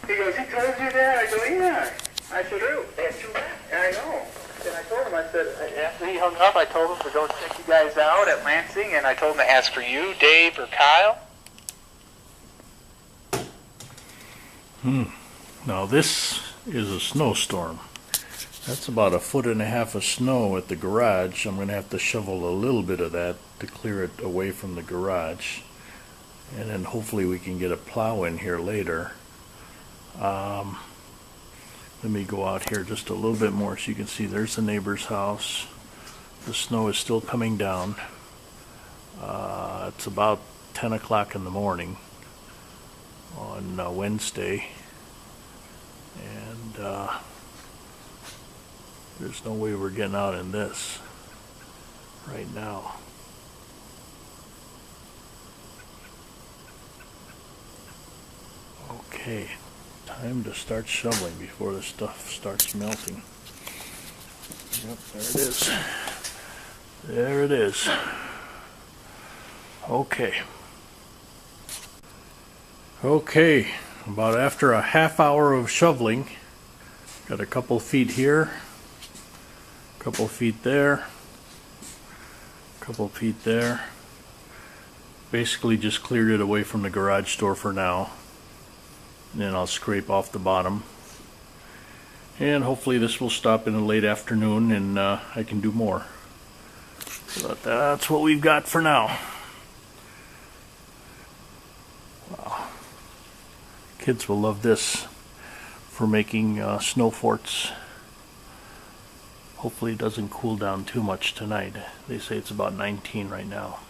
He goes, he told you that? I go, yeah. I said, oh, that's too bad. I know. And I told him, I said, after he hung up, I told him to go check you guys out at Lansing, and I told him to ask for you, Dave, or Kyle. Now this is a snowstorm. That's about 1.5 feet of snow at the garage. I'm going to have to shovel a little bit of that to clear it away from the garage. And then hopefully we can get a plow in here later. Let me go out here just a little bit more so you can see there's the neighbor's house. The snow is still coming down. It's about 10 o'clock in the morning on Wednesday. And there's no way we're getting out in this right now. Okay, time to start shoveling before the stuff starts melting. Yep, there it is. There it is. Okay, about after a half hour of shoveling, got a couple feet here, a couple feet there, a couple feet there. Basically just cleared it away from the garage door for now. And then I'll scrape off the bottom. And hopefully this will stop in the late afternoon and I can do more. But that's what we've got for now. Wow. Kids will love this for making snow forts. Hopefully it doesn't cool down too much tonight. They say it's about 19 right now.